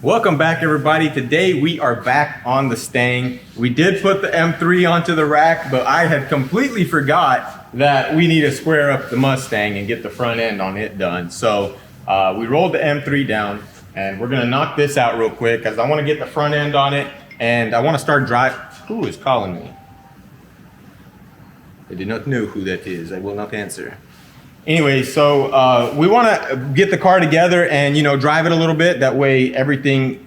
Welcome back, everybody. Today we are back on the Mustang. We did put the M3 onto the rack, but I had completely forgot that we need to square up the Mustang and get the front end on it done. So we rolled the M3 down, and we're gonna knock this out real quick because I want to get the front end on it, and I want to start driving. Who is calling me? I do not know who that is. I will not answer. Anyway, so we want to get the car together and, drive it a little bit. That way everything,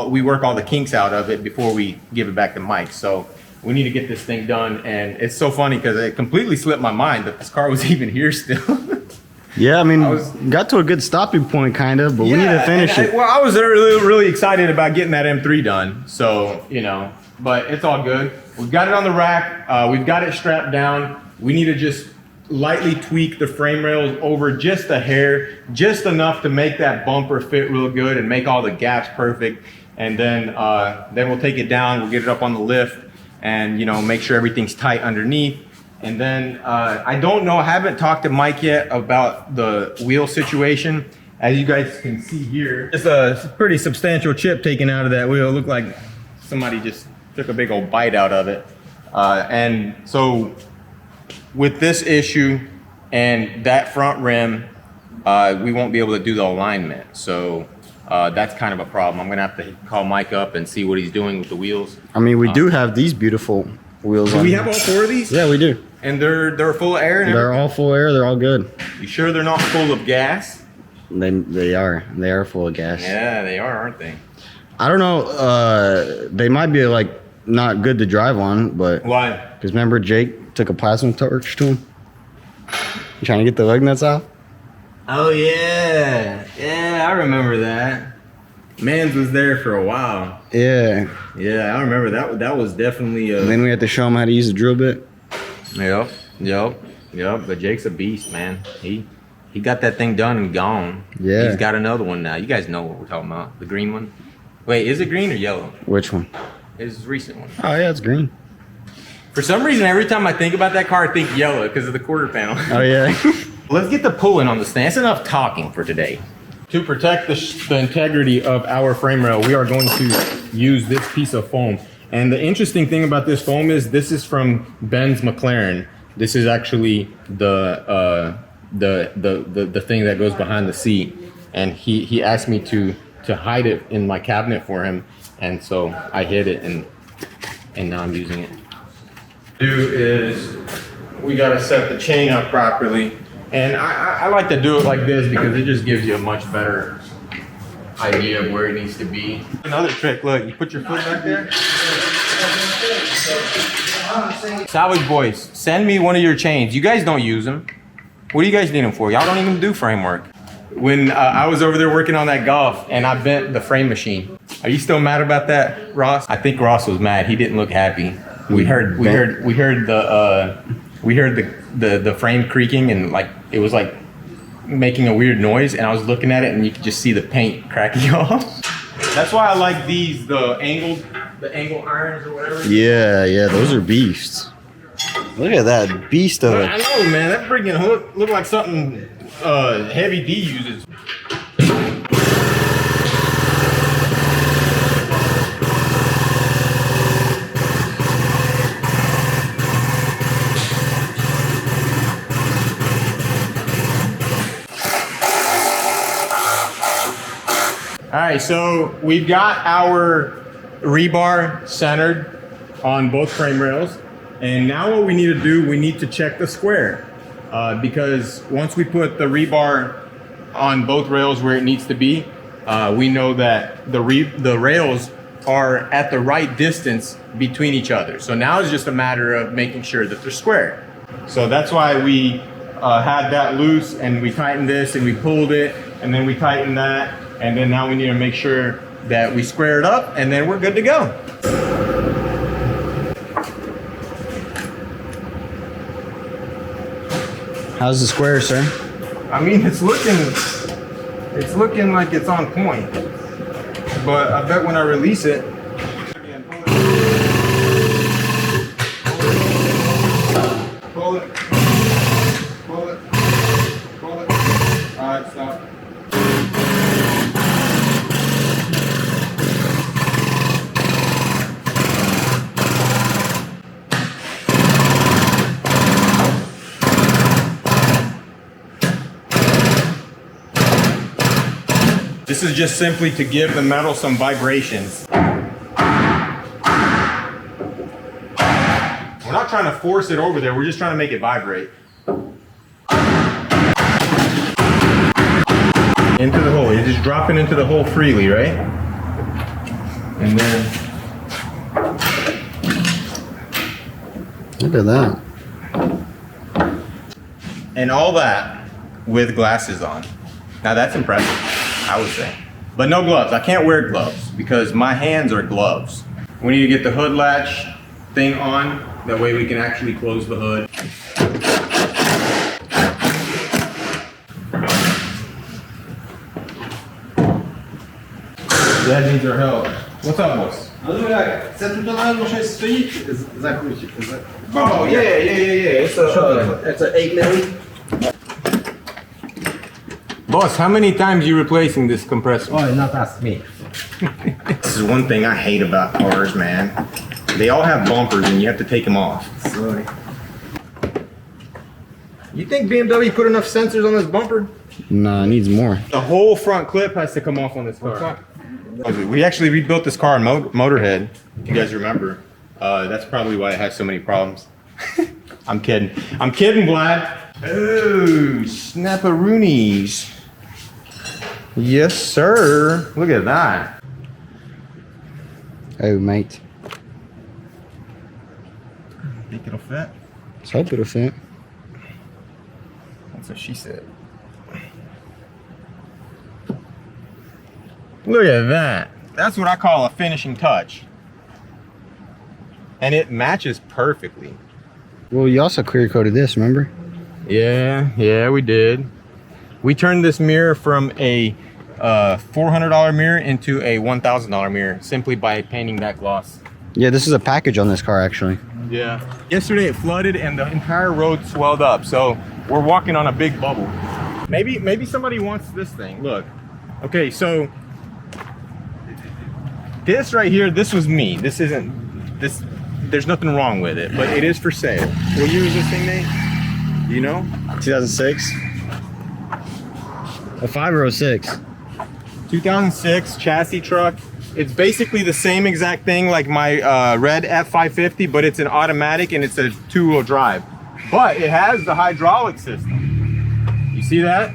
we work all the kinks out of it before we give it back to Mike. So we need to get this thing done. And it's so funny because it completely slipped my mind that this car was even here still. Yeah, I mean, got to a good stopping point kind of, but we need to finish it. I was really excited about getting that M3 done. So, but it's all good. We've got it on the rack. We've got it strapped down. We need to just lightly tweak the frame rails over just a hair, just enough to make that bumper fit real good and make all the gaps perfect. And then we'll take it down, we'll get it up on the lift and make sure everything's tight underneath. And then I don't know, I haven't talked to Mike yet about the wheel situation. As you guys can see here, it's a pretty substantial chip taken out of that wheel. It looked like somebody just took a big old bite out of it. And so with this issue and that front rim, we won't be able to do the alignment. So that's kind of a problem. I'm gonna have to call Mike up and see what he's doing with the wheels. I mean, we do have these beautiful wheels on. Do we have all four of these? Yeah, we do. And they're full of air and They're all full air, they're all good. You sure they're not full of gas? They are full of gas. Yeah, they are, aren't they? I don't know, they might be like not good to drive on, but why? Because remember Jake took a plasma torch to him? You trying to get the lug nuts off? Oh yeah, I remember that. Mans was there for a while. Yeah. Yeah, I remember that. That was definitely And then we had to show him how to use the drill bit. Yep. But Jake's a beast, man. He got that thing done and gone. Yeah. He's got another one now. You guys know what we're talking about. The green one. Wait, is it green or yellow? Which one? His recent one. Oh yeah, it's green. For some reason, every time I think about that car, I think yellow because of the quarter panel. Oh yeah. Let's get the pulling on this thing. That's enough talking for today. To protect the integrity of our frame rail, we are going to use this piece of foam. And the interesting thing about this foam is this is from Ben's McLaren. This is actually the thing that goes behind the seat. And he asked me to hide it in my cabinet for him. And so I hid it and now I'm using it. Do is we gotta set the chain up properly. And I like to do it like this because it just gives you a much better idea of where it needs to be. Another trick, look, you put your foot back there. Salvage boys, send me one of your chains. You guys don't use them. What do you guys need them for? Y'all don't even do framework. When I was over there working on that Golf and I bent the frame machine. Are you still mad about that, Ross? I think Ross was mad. He didn't look happy. We heard the frame creaking and like it was like making a weird noise, and I was looking at it and you could just see the paint cracking off. That's why I like these, the angle irons or whatever. Yeah, those are beasts. Look at that beast of it. I know, man. That freaking hook looked like something Heavy D uses. All right, so we've got our rebar centered on both frame rails. And now what we need to do, we need to check the square. Because once we put the rebar on both rails where it needs to be, we know that the rails are at the right distance between each other. So now it's just a matter of making sure that they're square. So that's why we had that loose and we tightened this and we pulled it and then we tightened that. And then now we need to make sure that we square it up and then we're good to go. How's the square, sir? I mean, it's looking like it's on point. But I bet when I release it, pull it. All right, stop. This is just simply to give the metal some vibrations. We're not trying to force it over there, we're just trying to make it vibrate. Into the hole, you're just dropping into the hole freely, right? And then... Look at that. And all that with glasses on. Now that's impressive, I would say. But no gloves, I can't wear gloves because my hands are gloves. We need to get the hood latch thing on, that way we can actually close the hood. Dad needs our help. What's up, boss? C'est tout en Oh, yeah. It's an 8 milli. Boss, how many times you replacing this compressor? Oh, not ask me. This is one thing I hate about cars, man. They all have bumpers and you have to take them off. Sorry. You think BMW put enough sensors on this bumper? Nah, it needs more. The whole front clip has to come off on this car. We actually rebuilt this car in Motorhead, if you guys remember. That's probably why it has so many problems. I'm kidding, Vlad. Oh, snapperoonies. Yes, sir. Look at that. Oh, mate. Think it'll fit? Let's hope it'll fit. That's what she said. Look at that. That's what I call a finishing touch. And it matches perfectly. Well, you also clear coated this, remember? Yeah, we did. We turned this mirror from a $400 mirror into a $1,000 mirror simply by painting that gloss. Yeah, this is a package on this car, actually. Yeah. Yesterday it flooded and the entire road swelled up, so we're walking on a big bubble. Maybe somebody wants this thing. Look. Okay, so this right here, this was me. This isn't this. There's nothing wrong with it, but it is for sale. What year is this thing, Nate? Do you know? 2006. A 5 or a 6? 2006 chassis truck. It's basically the same exact thing like my red F550, but it's an automatic and it's a 2-wheel drive. But it has the hydraulic system. You see that?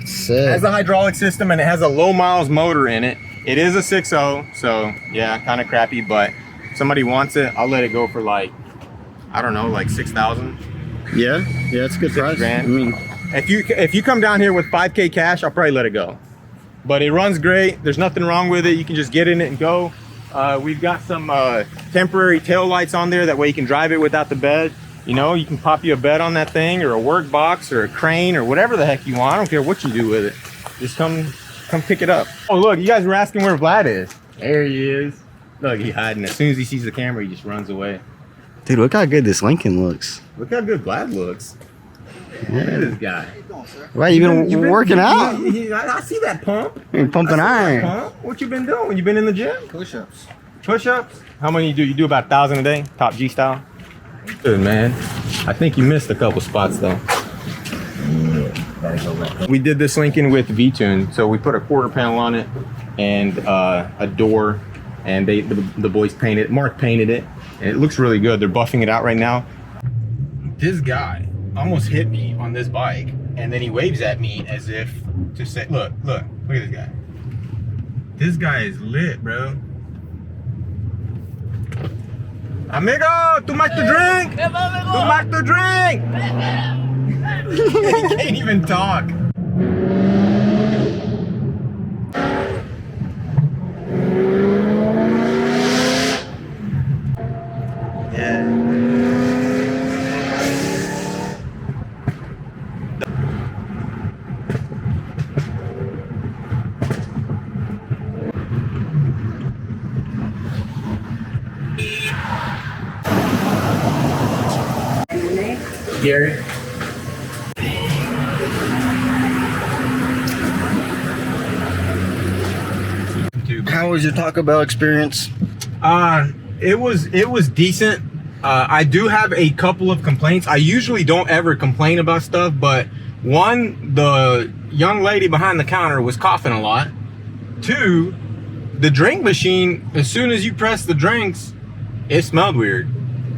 Sick. It has the hydraulic system and it has a low miles motor in it. It is a 6.0, so yeah, kind of crappy, but if somebody wants it, I'll let it go for like, I don't know, like 6,000. Yeah, it's a good price. $6,000. I mean, if you come down here with 5K cash, I'll probably let it go. But it runs great. There's nothing wrong with it. You can just get in it and go. We've got some temporary tail lights on there. That way you can drive it without the bed. You know, you can pop you a bed on that thing, or a work box, or a crane, or whatever the heck you want. I don't care what you do with it. Just come pick it up. Oh, look, you guys were asking where Vlad is. There he is. Look, he's hiding. As soon as he sees the camera, he just runs away. dude, look how good this Lincoln looks. Look how good Vlad looks. Look at this guy. Right, you been working out? I see that pump. You're pumping iron. Pump. What you been doing? You been in the gym? Push-ups. Push-ups? How many you do? You do about 1,000 a day? Top G style? Good, man. I think you missed a couple spots though. We did this Lincoln with V-Tune, so we put a quarter panel on it and a door, and the boys painted, Mark painted it, and it looks really good. They're buffing it out right now. This guy almost hit me on this bike, and then he waves at me as if to say, look at this guy. This guy is lit, bro. Amigo, too much to drink! Too much to drink! He can't even talk. Gary. How was your Taco Bell experience? It was decent. I do have a couple of complaints. I usually don't ever complain about stuff, but one, the young lady behind the counter was coughing a lot. Two, the drink machine, as soon as you press the drinks, it smelled weird.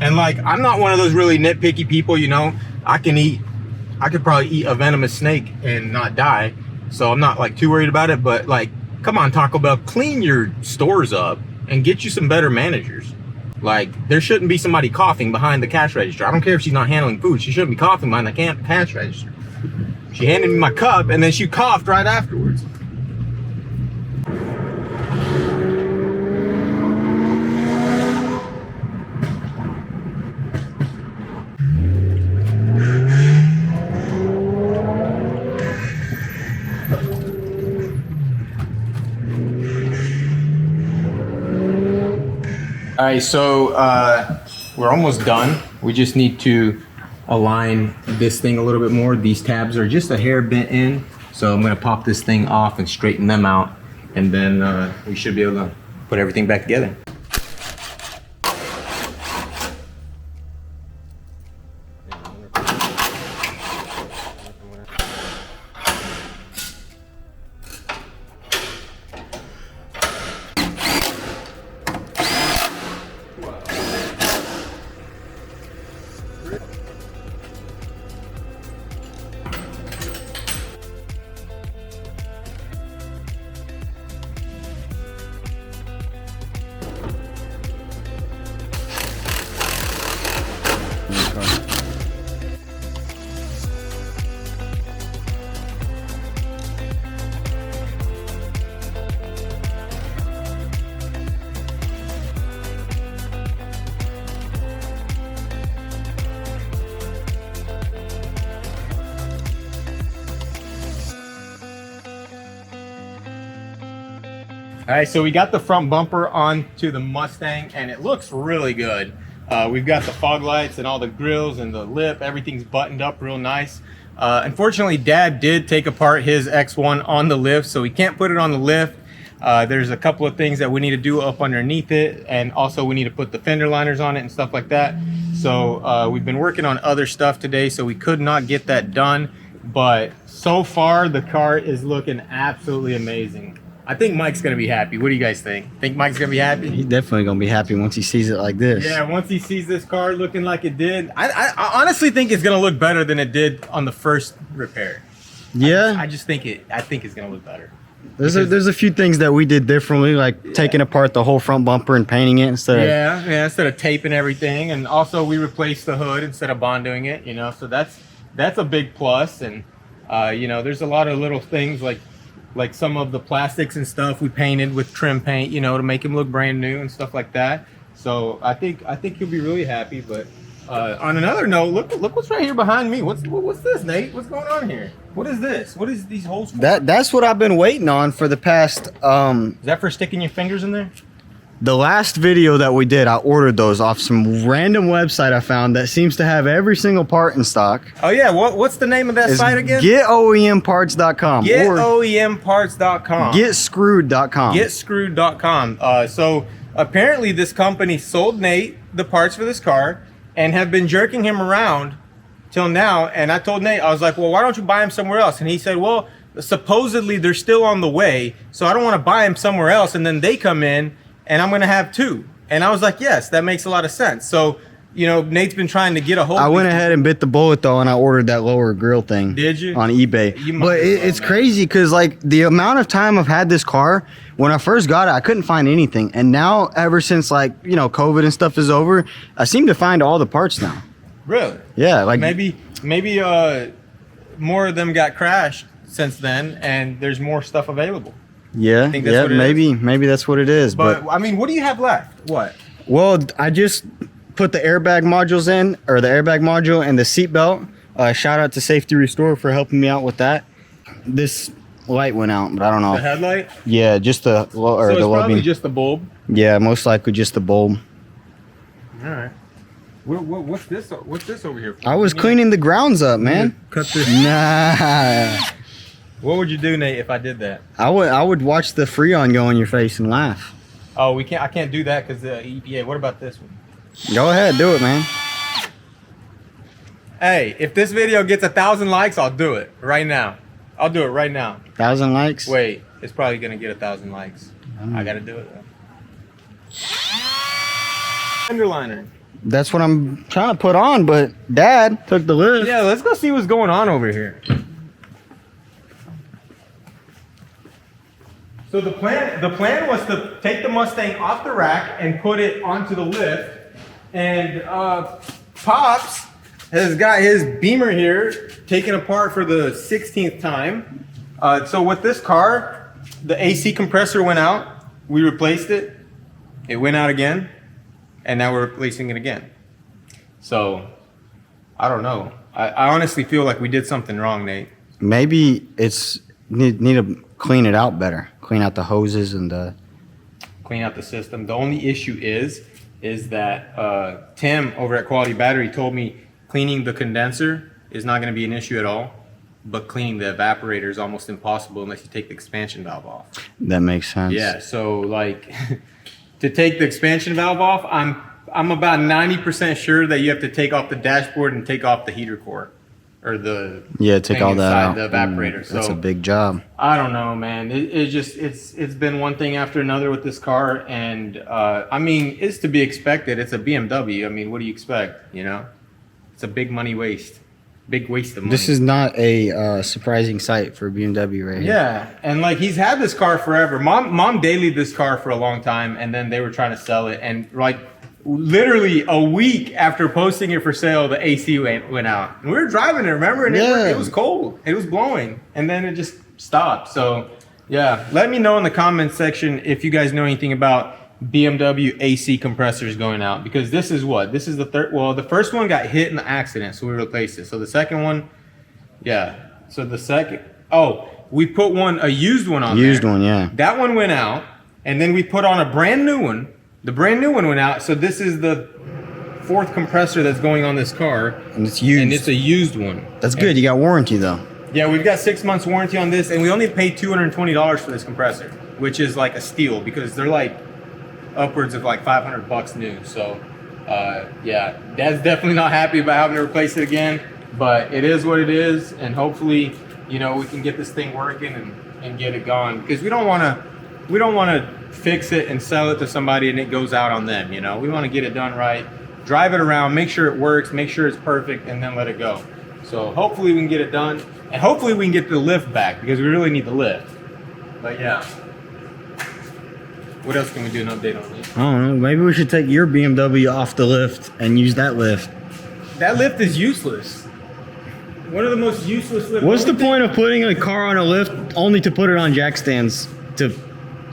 And like, I'm not one of those really nitpicky people, you know. I could probably eat a venomous snake and not die. So I'm not like too worried about it, but like, come on, Taco Bell, clean your stores up and get you some better managers. Like, there shouldn't be somebody coughing behind the cash register. I don't care if she's not handling food. She shouldn't be coughing behind the cash register. She handed me my cup and then she coughed right afterwards. All right, so we're almost done. We just need to align this thing a little bit more. These tabs are just a hair bent in, so I'm gonna pop this thing off and straighten them out, and then we should be able to put everything back together. All right, so we got the front bumper onto the Mustang and it looks really good. We've got the fog lights and all the grills and the lip, everything's buttoned up real nice. Unfortunately, Dad did take apart his X1 on the lift, so we can't put it on the lift. There's a couple of things that we need to do up underneath it, and also we need to put the fender liners on it and stuff like that. So we've been working on other stuff today, so we could not get that done. But so far, the car is looking absolutely amazing. I think Mike's gonna be happy. What do you guys think? Think Mike's gonna be happy? He's definitely gonna be happy once he sees it like this. Yeah, once he sees this car looking like it did. I honestly think it's gonna look better than it did on the first repair. Yeah. I just think it's gonna look better. There's a few things that we did differently, like taking apart the whole front bumper and painting it instead of... Yeah, instead of taping everything. And also we replaced the hood instead of bondoing it, you know, so that's a big plus. And you know, there's a lot of little things like some of the plastics and stuff we painted with trim paint, you know, to make him look brand new and stuff like that. So I think he'll be really happy. But on another note, look what's right here behind me. What's this, Nate? What's going on here? What is this? What is these holes for? That's what I've been waiting on for the past Is that for sticking your fingers in there? the last video that we did, I ordered those off some random website I found that seems to have every single part in stock. Oh yeah, what's the name of that site again? GetOEMparts.com. GetOEMparts.com. GetScrewed.com. GetScrewed.com. So apparently this company sold Nate the parts for this car and have been jerking him around till now. And I told Nate, I was like, well, why don't you buy him somewhere else? And he said, well, supposedly they're still on the way, so I don't want to buy him somewhere else and then they come in and I'm going to have two. And I was like, yes, that makes a lot of sense. So, you know, Nate's been trying to get a hold of I went ahead and bit the bullet though, and I ordered that lower grill thing. Did you? On eBay. You must But have done it's that. crazy because like the amount of time I've had this car, when I first got it, I couldn't find anything. And now ever since like, you know, COVID and stuff is over, I seem to find all the parts now. Really? Yeah. Like Maybe more of them got crashed since then and there's more stuff available. yeah, think that's yeah, what it maybe that's what it is. But I mean, what do you have left? What? Well, I just put the airbag modules in, or the airbag module and the seat belt. Shout out to Safety Restore for helping me out with that. This light went out, but I don't know. The headlight? Yeah, just the low, or So it's the low probably beam. just the bulb. Yeah, most likely just the bulb. All right. What's this? What's this over here? I was cleaning the grounds up, man. Cut this. Nah. What would you do, Nate, if I did that? I would watch the Freon go in your face and laugh. Oh, we can't. I can't do that because the EPA. What about this one? Go ahead, do it, man. Hey, if this video gets 1,000 likes, I'll do it right now. I'll do it right now. 1,000 likes. Wait, it's probably gonna get 1,000 likes. I gotta do it though. Underliner. That's what I'm trying to put on, but Dad took the lift. Yeah, let's go see what's going on over here. So the plan was to take the Mustang off the rack and put it onto the lift. And Pops has got his Beamer here taken apart for the 16th time. So with this car, the AC compressor went out. We replaced it. It went out again. And now we're replacing it again. So I don't know. I honestly feel like we did something wrong, Nate. Maybe it's need to clean it out better. Clean out the hoses and the... Clean out the system. The only issue is that Tim over at Quality Battery told me cleaning the condenser is not going to be an issue at all, but cleaning the evaporator is almost impossible unless you take the expansion valve off. That makes sense. Yeah, so like to take the expansion valve off, I'm about 90% sure that you have to take off the dashboard and take off the heater core. Or the take all that out. The evaporator. That's so a big job. I don't know, man. It's been one thing after another with this car, and I mean, it's to be expected. It's a BMW. I mean, what do you expect? You know, it's a big money waste, big waste of money. This is not a surprising sight for BMW right here. Yeah, and like he's had this car forever. Mom dailied this car for a long time, and then they were trying to sell it, and like literally a week after posting it for sale, the AC went out. And we were driving it, remember? And it was cold. It was blowing. And then it just stopped. So, yeah. Let me know in the comments section if you guys know anything about BMW AC compressors going out. Because this is what? This is the third. Well, the first one got hit in the accident, so we replaced it. So the second one, yeah. So the second, we put a used one on there. Used one, yeah. That one went out. And then we put on a brand new one. The brand new one went out, so this is the fourth compressor that's going on this car. And it's used. And it's a used one. That's good. You got warranty though. Yeah, we've got 6 months warranty on this, and we only paid $220 for this compressor, which is like a steal because they're like upwards of like $500 new. So, yeah, Dad's definitely not happy about having to replace it again, but it is what it is, and hopefully, you know, we can get this thing working and get it gone because we don't want to fix it and sell it to somebody and it goes out on them. You know, we want to get it done right, drive it around, make sure it works, make sure it's perfect, and then let it go. So hopefully we can get it done, and hopefully we can get the lift back because we really need the lift. But yeah, what else can we do? An update on this? I don't know. Maybe we should take your BMW off the lift and use that lift. That lift is useless. One of the most useless lifts. What's the point of putting a car on a lift only to put it on jack stands to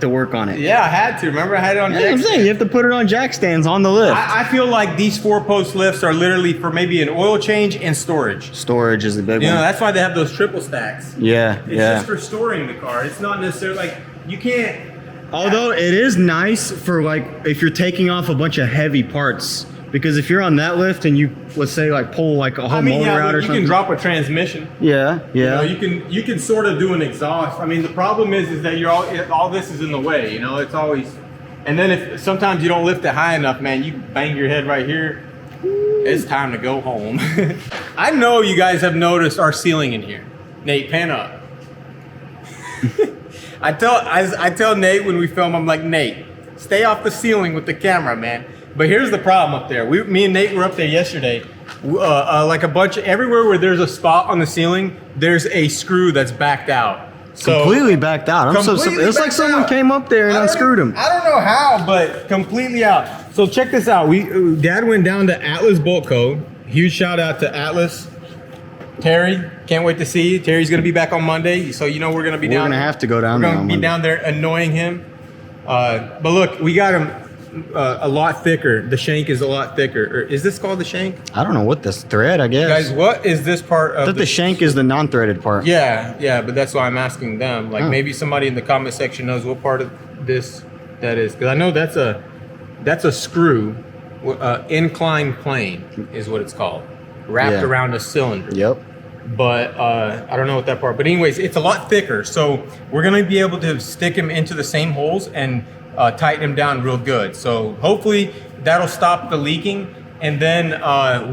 work on it? Yeah, I had to. Remember, I had it on jack I'm saying you have to put it on jack stands on the lift. I feel like these 4-post lifts are literally for maybe an oil change and storage. Storage is the big You know, one. that's why they have those triple stacks. Yeah, It's yeah. just for storing the car. It's not necessarily like you can't. Although it is nice for like if you're taking off a bunch of heavy parts, because if you're on that lift and you, let's say, like pull like a whole motor out or you something. can drop a transmission. Yeah, yeah. You know, you can sort of do an exhaust. I mean, the problem is that you're all this is in the way. You know, it's always. And then if sometimes you don't lift it high enough, man, you bang your head right here. It's time to go home. I know you guys have noticed our ceiling in here. Nate, pan up. I tell Nate when we film, I'm like, Nate, stay off the ceiling with the camera, man. But here's the problem up there. Me and Nate were up there yesterday. Like everywhere where there's a spot on the ceiling, there's a screw that's backed out. So Completely backed out. It's like someone came up there and unscrewed him. I don't know how, but completely out. So check this out. Dad went down to Atlas Bolt Co. Huge shout out to Atlas. Terry, can't wait to see you. Terry's gonna be back on Monday, so you know we're gonna be down. We're gonna have to go down there. We're gonna be down there annoying him. But look, we got him a lot thicker. The shank is a lot thicker. Or is this called the shank? I don't know what this thread, I guess. Guys, what is this part of The shank is the non-threaded part. Yeah, but that's why I'm asking them. Like maybe somebody in the comment section knows what part of this that is, because I know that's a screw, inclined plane is what it's called, wrapped around a cylinder. Yep. But I don't know what that part. But anyways, it's a lot thicker, so we're gonna be able to stick them into the same holes and tighten them down real good. So hopefully that'll stop the leaking. And then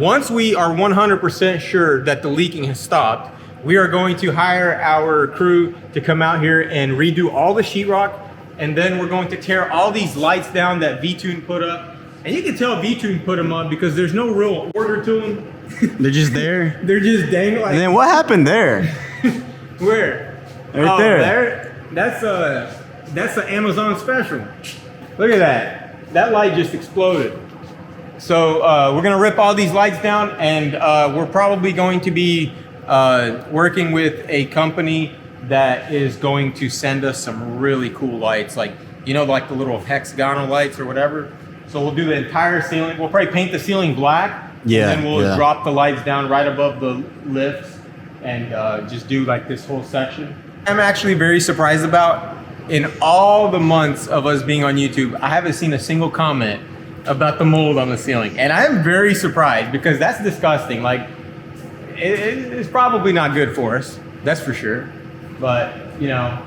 once we are 100% sure that the leaking has stopped, we are going to hire our crew to come out here and redo all the sheetrock, and then we're going to tear all these lights down that V-Tune put up. And you can tell V-Tune put them up because there's no real order to them. They're just there. They're just dangling. And then what happened there? Where? Right there. That's an Amazon special. Look at that. That light just exploded. So we're gonna rip all these lights down, and we're probably going to be working with a company that is going to send us some really cool lights, like, you know, like the little hexagonal lights or whatever. So we'll do the entire ceiling. We'll probably paint the ceiling black. Yeah. And then we'll drop the lights down right above the lifts and just do like this whole section. I'm actually very surprised about, in all the months of us being on YouTube, I haven't seen a single comment about the mold on the ceiling. And I am very surprised because that's disgusting. Like, it's probably not good for us, that's for sure. But, you know,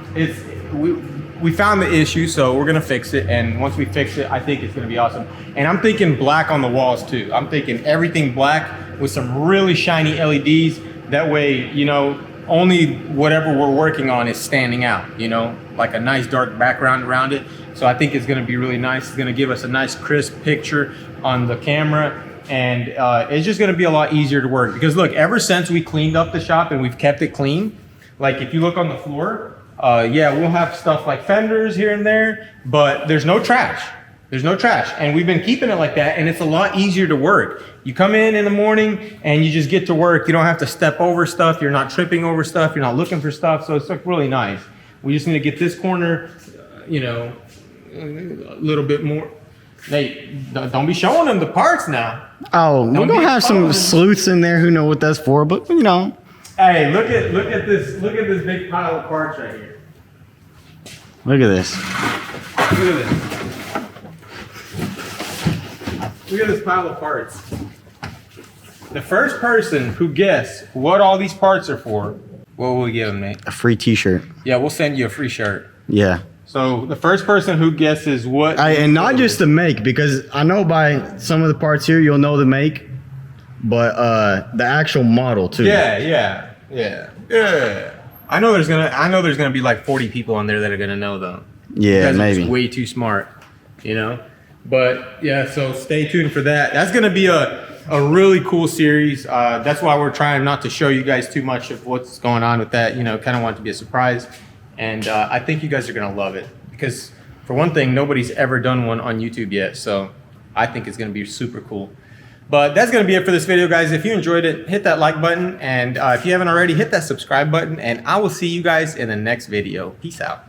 we found the issue, so we're gonna fix it. And once we fix it, I think it's gonna be awesome. And I'm thinking black on the walls too. I'm thinking everything black with some really shiny LEDs. That way, you know, only whatever we're working on is standing out, you know, like a nice dark background around it. So I think it's gonna be really nice. It's gonna give us a nice crisp picture on the camera. And it's just gonna be a lot easier to work. Because look, ever since we cleaned up the shop and we've kept it clean, like if you look on the floor, yeah, we'll have stuff like fenders here and there, but there's no trash. There's no trash. And we've been keeping it like that, and it's a lot easier to work. You come in the morning and you just get to work. You don't have to step over stuff. You're not tripping over stuff. You're not looking for stuff. So it's like really nice. We just need to get this corner, you know, a little bit more. Hey, don't be showing them the parts now. Oh, we're gonna have some sleuths in there who know what that's for, but you know. Hey, look at this big pile of parts right here. Look at this. Look at this. Look at this pile of parts. The first person who guesses what all these parts are for, what will we give them, Nate? A free t-shirt. Yeah, we'll send you a free shirt. Yeah. So the first person who guesses what... And not just the make, because I know by some of the parts here you'll know the make, but the actual model too. Yeah. I know there's gonna be like 40 people on there that are gonna know though. Yeah, maybe. maybe. Just way too smart, you know. But yeah, so stay tuned for that. That's gonna be a really cool series. That's why we're trying not to show you guys too much of what's going on with that. You know, kind of want it to be a surprise. And I think you guys are gonna love it because, for one thing, nobody's ever done one on YouTube yet. So I think it's gonna be super cool. But that's gonna be it for this video, guys. If you enjoyed it, hit that like button. And if you haven't already, hit that subscribe button. And I will see you guys in the next video. Peace out.